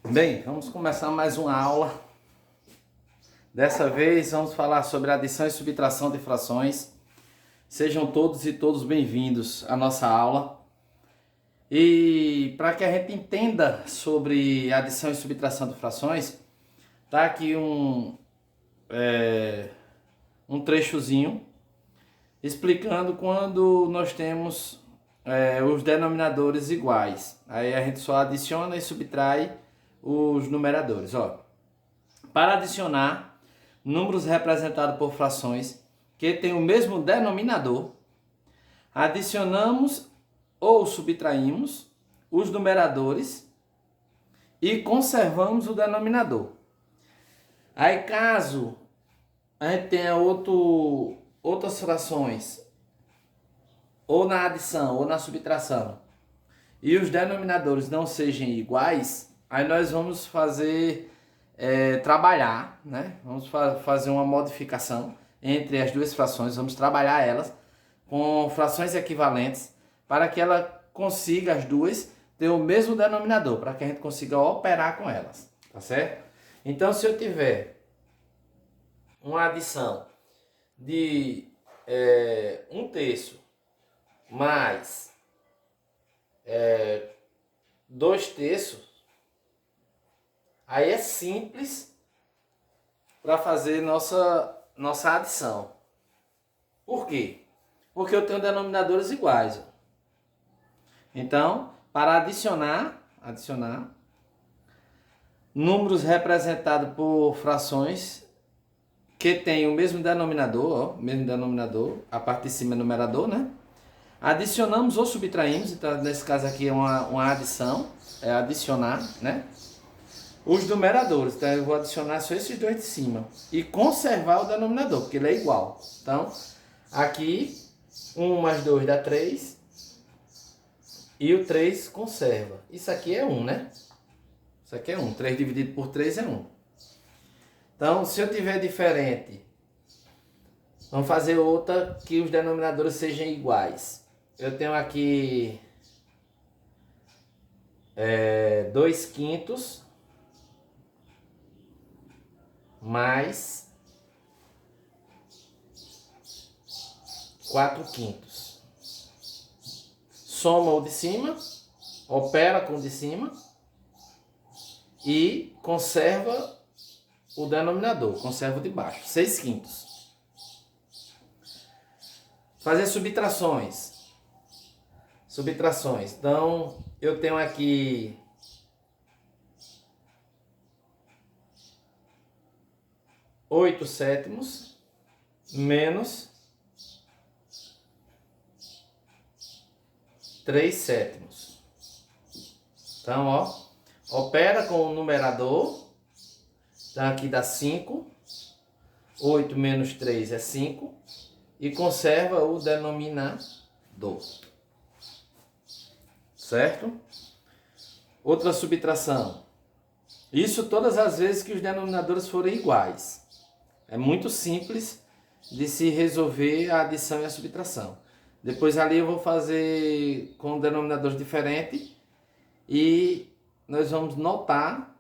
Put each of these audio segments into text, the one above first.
Bem, vamos começar mais uma aula. Dessa vez vamos falar sobre adição e subtração de frações. Sejam todos e todos bem-vindos à nossa aula. E para que a gente entenda sobre adição e subtração de frações, tá aqui um trechozinho explicando quando nós temos os denominadores iguais. Aí a gente só adiciona e subtrai os numeradores. Ó, para adicionar números representados por frações que têm o mesmo denominador, adicionamos ou subtraímos os numeradores e conservamos o denominador. Aí caso a gente tenha outras frações, ou na adição ou na subtração, e os denominadores não sejam iguais, aí nós vamos trabalhar, né? Vamos fazer uma modificação entre as duas frações, vamos trabalhar elas com frações equivalentes para que ela consiga as duas ter o mesmo denominador, para que a gente consiga operar com elas, tá certo? Então, se eu tiver uma adição de 1/3 mais 2/3, aí é simples para fazer nossa adição. Por quê? Porque eu tenho denominadores iguais. Então, para adicionar números representados por frações que têm o mesmo denominador, a parte de cima é numerador, né? Adicionamos ou subtraímos, então nesse caso aqui é uma adição, é adicionar, né? Os numeradores, então eu vou adicionar só esses dois de cima e conservar o denominador, porque ele é igual. Então, aqui 1 mais 2 dá 3 e o 3 conserva. Isso aqui é 1, né? Isso aqui é 1, 3 dividido por 3 é 1. Então, se eu tiver diferente, vamos fazer outra que os denominadores sejam iguais. Eu tenho aqui 2/5 mais 4/5. Soma o de cima, opera com o de cima e conserva o denominador, conserva o de baixo, 6/5. Fazer subtrações. Então, eu tenho aqui 8/7 menos 3/7. Então, ó, opera com o numerador. Então, aqui dá 5. 8 menos 3 é 5. E conserva o denominador. Certo? Outra subtração. Isso todas as vezes que os denominadores forem iguais. É muito simples de se resolver a adição e a subtração. Depois ali eu vou fazer com denominadores diferentes e nós vamos notar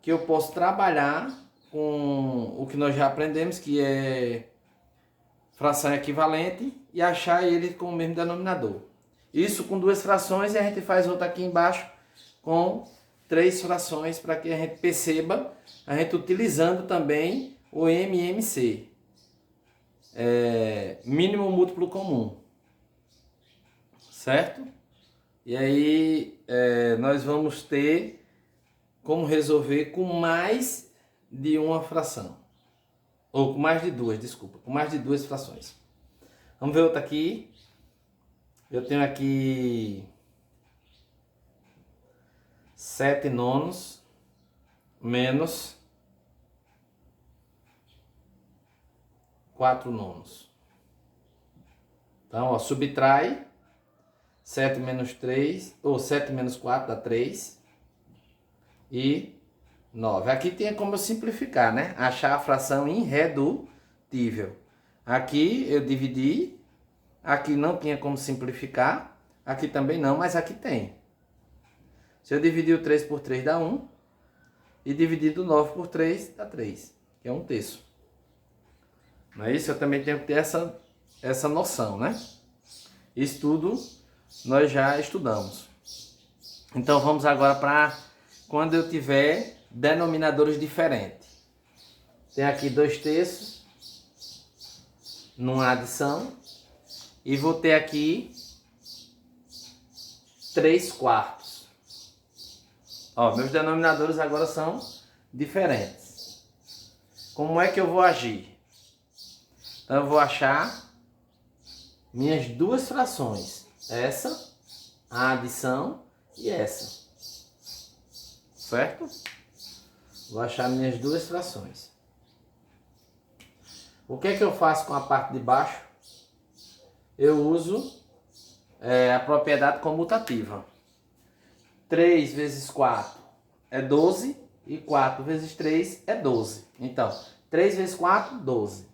que eu posso trabalhar com o que nós já aprendemos, que é fração equivalente, e achar ele com o mesmo denominador. Isso com duas frações, e a gente faz outra aqui embaixo com 3 frações, para que a gente perceba, a gente utilizando também o MMC, mínimo múltiplo comum, certo? E aí nós vamos ter como resolver com mais de uma fração, ou com mais de duas, desculpa, com mais de duas frações. Vamos ver outra aqui. Eu tenho aqui 7/9 menos 4/9. Então, ó, subtrai 7 menos 3, ou 7 menos 4 dá 3 e 9. Aqui tem como eu simplificar, né? Achar a fração irredutível. Aqui eu dividi, aqui não tinha como simplificar, aqui também não, mas aqui tem. Se eu dividir o 3 por 3 dá 1, E dividido 9 por 3 dá 3, que é 1/3. Não é isso? Eu também tenho que ter essa noção, né? Isso tudo nós já estudamos. Então vamos agora para quando eu tiver denominadores diferentes. Tem aqui 2/3 numa adição e vou ter aqui 3/4. Ó, meus denominadores agora são diferentes. Como é que eu vou agir? Então eu vou achar minhas duas frações. Essa, a adição e essa. Certo? Vou achar minhas duas frações. O que é que eu faço com a parte de baixo? Eu uso a propriedade comutativa. 3 vezes 4 é 12 e 4 vezes 3 é 12. Então, 3 vezes 4, 12.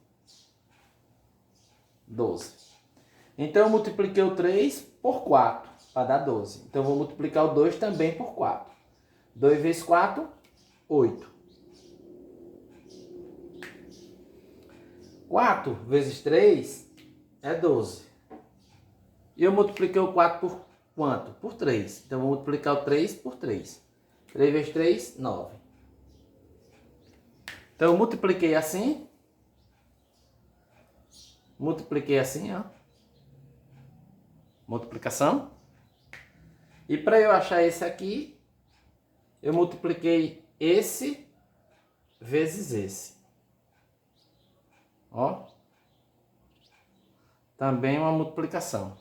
12. Então, eu multipliquei o 3 por 4 para dar 12. Então, eu vou multiplicar o 2 também por 4. 2 vezes 4, 8. 4 vezes 3 é 12. E eu multipliquei o 4 por quanto? Por 3. Então, eu vou multiplicar o 3 por 3. 3 vezes 3, 9. Então, eu multipliquei assim. Multipliquei assim, ó. Multiplicação. E para eu achar esse aqui, eu multipliquei esse vezes esse. Ó. Também uma multiplicação.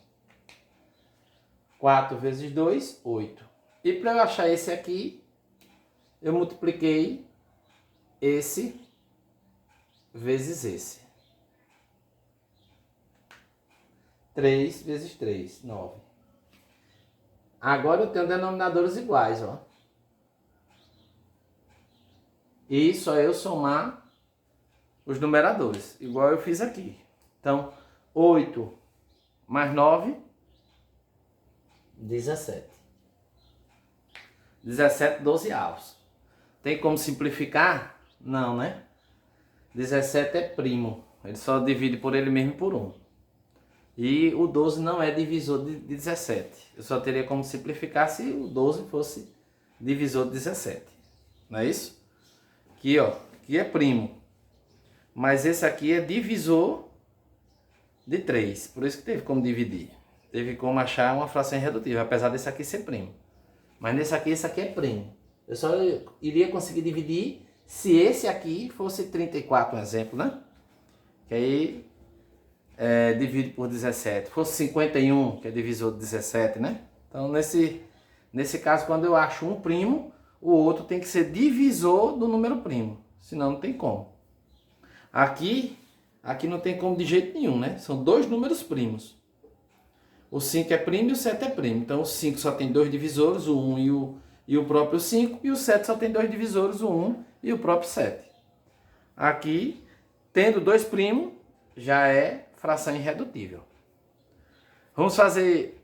4 vezes 2, 8. E para eu achar esse aqui, eu multipliquei esse vezes esse. 3 vezes 3, 9. Agora eu tenho denominadores iguais, ó. E só eu somar os numeradores, igual eu fiz aqui. Então, 8 mais 9, 17. 17 dozeavos. Tem como simplificar? Não, né? 17 é primo. Ele só divide por ele mesmo por 1. E o 12 não é divisor de 17. Eu só teria como simplificar se o 12 fosse divisor de 17. Não é isso? Aqui, ó. Aqui é primo. Mas esse aqui é divisor de 3. Por isso que teve como dividir. Teve como achar uma fração irredutível, apesar desse aqui ser primo. Mas nesse aqui, esse aqui é primo. Eu só iria conseguir dividir se esse aqui fosse 34, um exemplo, né? Que aí divide por 17. Fosse 51, que é divisor de 17, né? Então, nesse caso, quando eu acho um primo, o outro tem que ser divisor do número primo. Senão não tem como. Aqui não tem como de jeito nenhum, né? São dois números primos. O 5 é primo e o 7 é primo. Então, o 5 só tem dois divisores, o 1 e o próprio 5. E o 7 só tem dois divisores, o 1 e o próprio 7. Aqui, tendo dois primos, já é fração irredutível. Vamos fazer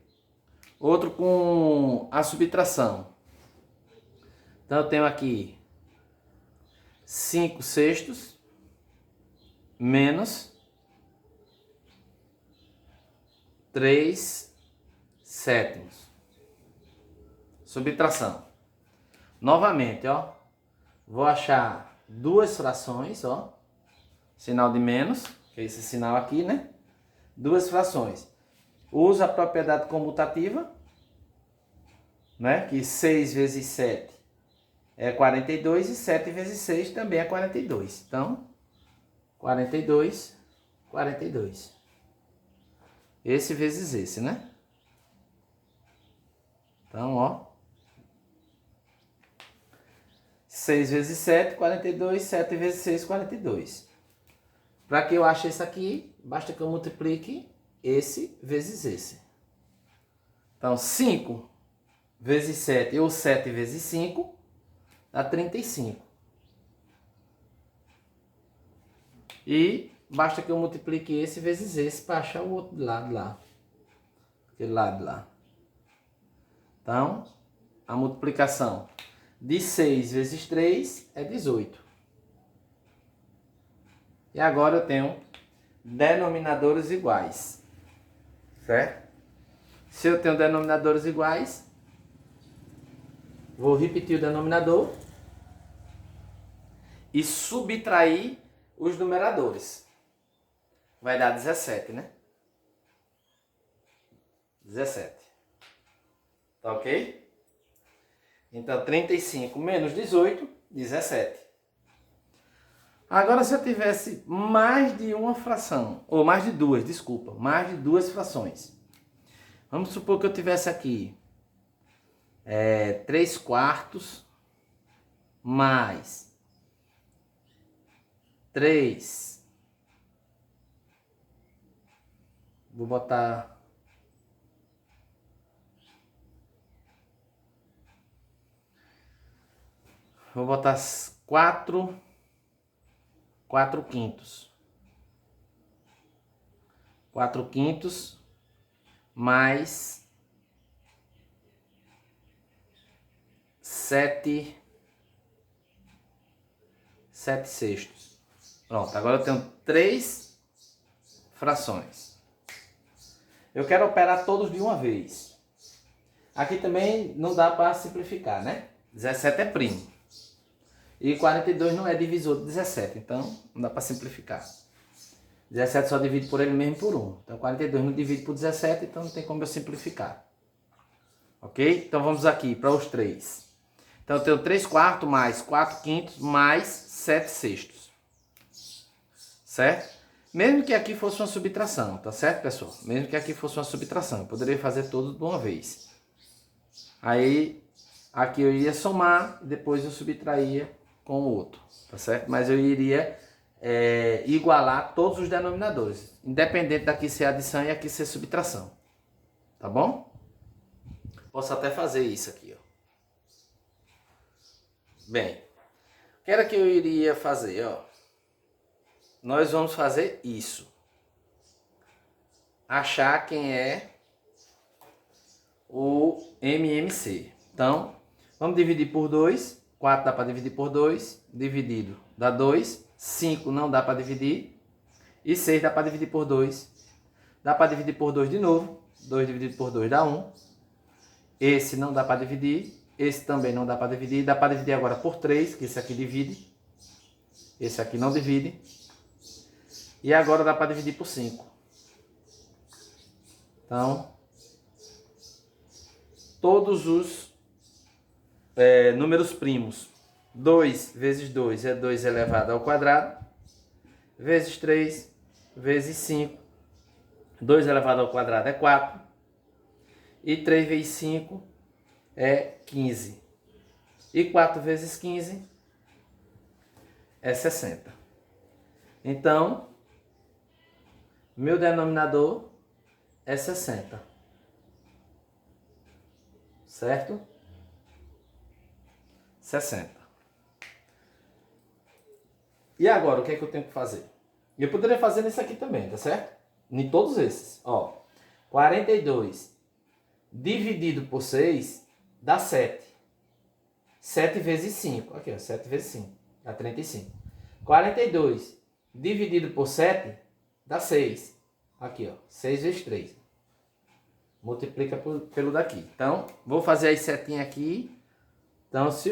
outro com a subtração. Então, eu tenho aqui 5 sextos menos 3 sétimos. Subtração. Novamente, ó. Vou achar duas frações, ó. Sinal de menos, que é esse sinal aqui, né? Duas frações. Uso a propriedade comutativa, né? Que 6 vezes 7 é 42 e 7 vezes 6 também é 42. Então, 42, 42. Esse vezes esse, né? Então, ó. 6 vezes 7, 42. 7 vezes 6, 42. Para que eu ache esse aqui, basta que eu multiplique esse vezes esse. Então, 5 vezes 7 ou 7 vezes 5 dá 35. E basta que eu multiplique esse vezes esse para achar o outro lado lá. Aquele lado lá. Então, a multiplicação de 6 vezes 3 é 18. E agora eu tenho denominadores iguais, certo? Se eu tenho denominadores iguais, vou repetir o denominador e subtrair os numeradores. Vai dar 17, né? 17. Tá ok? Então, 35 menos 18, 17. Agora, se eu tivesse mais de uma fração, ou mais de duas, desculpa, mais de duas frações. Vamos supor que eu tivesse aqui 3 quartos mais 3. Vou botar... Vou botar 4 quintos. 4 quintos mais 7 sextos. Pronto, agora eu tenho 3 frações. Eu quero operar todos de uma vez. Aqui também não dá para simplificar, né? 17 é primo. E 42 não é divisor de 17, então não dá para simplificar. 17 só divide por ele mesmo por 1. Então 42 não divide por 17, então não tem como eu simplificar. Ok? Então vamos aqui para os 3. Então eu tenho 3 quartos mais 4 quintos mais 7 sextos. Certo? Mesmo que aqui fosse uma subtração, tá certo, pessoal? Mesmo que aqui fosse uma subtração, eu poderia fazer tudo de uma vez. Aí aqui eu ia somar e depois eu subtraía com o outro, tá certo? Mas eu iria igualar todos os denominadores, independente daqui ser adição e aqui ser subtração, tá bom? Posso até fazer isso aqui, ó. Bem, o que era que eu iria fazer, ó? Nós vamos fazer isso. Achar quem é o MMC. Então, vamos dividir por 2. 4 dá para dividir por 2. Dividido dá 2. 5 não dá para dividir. E 6 dá para dividir por 2. Dá para dividir por 2 de novo. 2 dividido por 2 dá 1. Esse não dá para dividir. Esse também não dá para dividir. Dá para dividir agora por 3, que esse aqui divide. Esse aqui não divide. E agora dá para dividir por 5. Então, todos os números primos. 2 vezes 2 é 2 elevado ao quadrado. Vezes 3, vezes 5. 2 elevado ao quadrado é 4. E 3 vezes 5 é 15. E 4 vezes 15 é 60. Então, meu denominador é 60. Certo? 60. E agora, o que é que eu tenho que fazer? Eu poderia fazer nisso aqui também, tá certo? Em todos esses. Ó, 42 dividido por 6 dá 7. 7 vezes 5. Aqui, ó, 7 vezes 5. Dá 35. 42 dividido por 7 dá 6. Aqui, ó, 6 vezes 3. Multiplica pelo daqui. Então, vou fazer as setinhas aqui. Então, se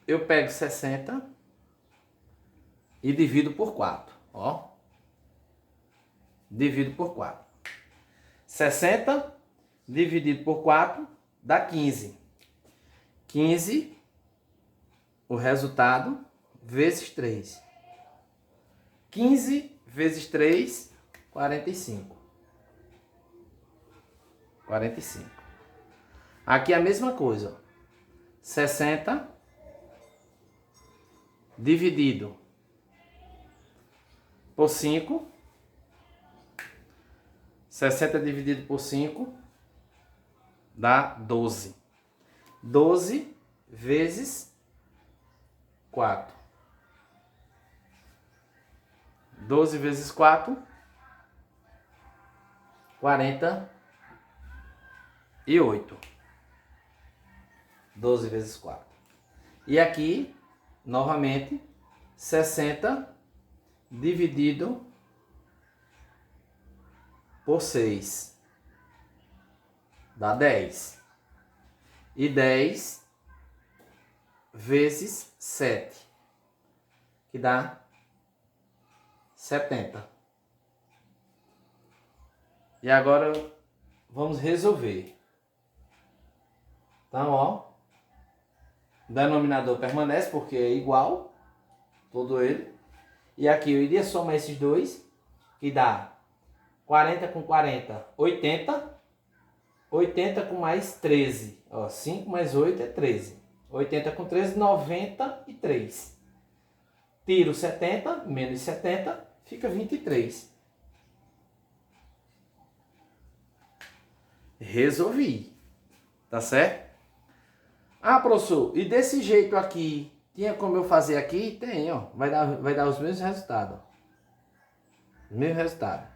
eu pego 60 e divido por 4. Ó. Divido por 4. 60 dividido por 4 dá 15. 15, o resultado, vezes 3. 15 vezes 3, 45. 45. Aqui é a mesma coisa. Ó. 60 dividido por 5. 60 dividido por 5 dá 12. 12 vezes 4. 12 vezes 4, 48. 12 vezes 4. E aqui, novamente, 60 dividido por 6 dá 10. E 10 vezes 7, que dá 70. E agora vamos resolver. Então, ó, o denominador permanece porque é igual, todo ele. E aqui eu iria somar esses dois, que dá 40 com 40, 80. 80 com mais 13. Ó, 5 mais 8 é 13. 80 com 13, 93. Tiro 70, menos 70, fica 23. Resolvi. Tá certo? Ah, professor, e desse jeito aqui, tinha como eu fazer aqui? Tem, ó. Vai dar os mesmos resultados. Ó. Os mesmos resultados.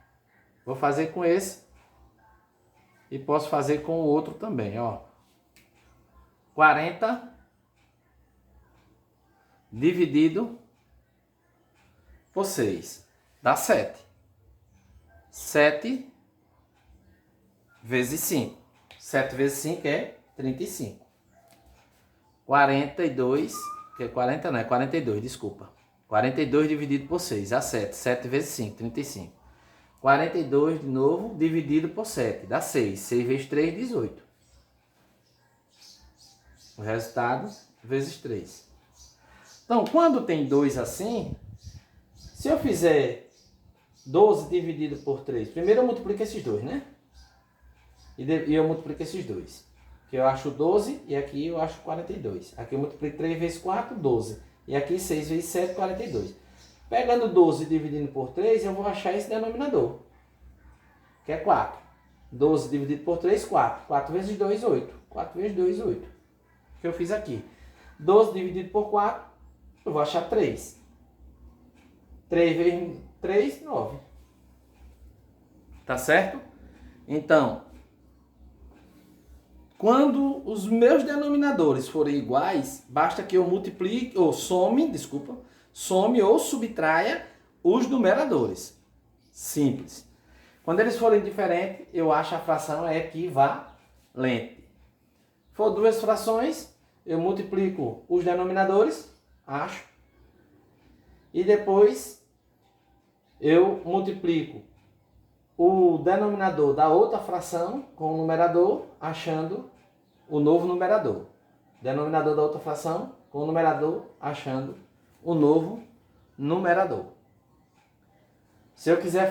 Vou fazer com esse. E posso fazer com o outro também, ó. 40 dividido por 6 dá 7. 7 vezes 5. 7 vezes 5 é 35. 42, que é 40 não, é 42, desculpa. 42 dividido por 6 dá 7. 7 vezes 5, 35. 42 de novo, dividido por 7, dá 6. 6 vezes 3, 18. O resultado, vezes 3. Então, quando tem 2 assim, se eu fizer 12 dividido por 3, primeiro eu multiplico esses dois, né? E eu multiplico esses dois. Aqui eu acho 12 e aqui eu acho 42. Aqui eu multiplico 3 vezes 4, 12. E aqui 6 vezes 7, 42. Pegando 12 e dividindo por 3, eu vou achar esse denominador, que é 4. 12 dividido por 3, 4. 4 vezes 2, 8. 4 vezes 2, 8. Que eu fiz aqui. 12 dividido por 4, eu vou achar 3. 3 vezes 3, 9. Tá certo? Então, quando os meus denominadores forem iguais, basta que eu multiplique, ou some ou subtraia os numeradores. Simples. Quando eles forem diferentes, eu acho a fração equivalente. For duas frações, eu multiplico os denominadores, acho. E depois eu multiplico o denominador da outra fração com o numerador, achando o novo numerador. Denominador da outra fração com o numerador, achando o novo numerador. Se eu quiser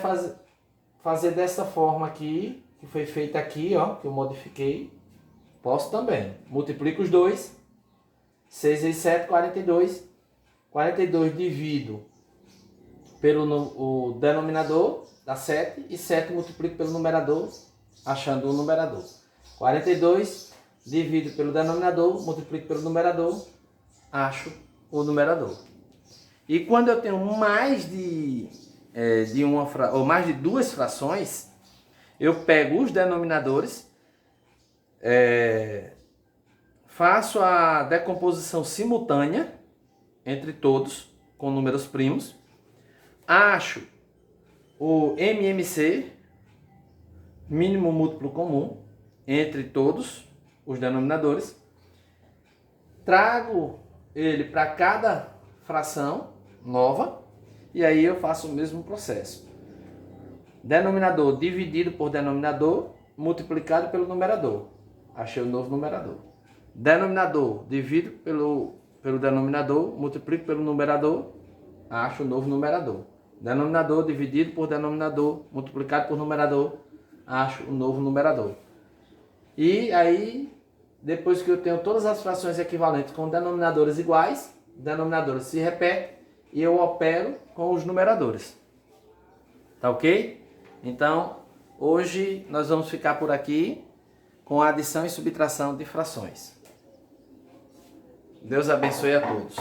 fazer dessa forma aqui, que foi feita aqui, ó, que eu modifiquei, posso também. Multiplico os dois. 6 vezes 7, 42. 42 divido pelo o denominador, dá 7. E 7 multiplico pelo numerador, achando o numerador. 42 divido pelo denominador, multiplico pelo numerador, acho o numerador. E quando eu tenho mais de mais de duas frações, eu pego os denominadores, faço a decomposição simultânea entre todos, com números primos, acho o MMC, mínimo múltiplo comum, entre todos os denominadores, trago ele para cada fração nova, e aí eu faço o mesmo processo. Denominador dividido por denominador, multiplicado pelo numerador. Achei o novo numerador. Denominador divido pelo denominador, multiplico pelo numerador, acho o novo numerador. Denominador dividido por denominador, multiplicado por numerador, acho o novo numerador. E aí, depois que eu tenho todas as frações equivalentes com denominadores iguais, denominadores se repetem, e eu opero com os numeradores. Tá ok? Então, hoje nós vamos ficar por aqui com a adição e subtração de frações. Deus abençoe a todos.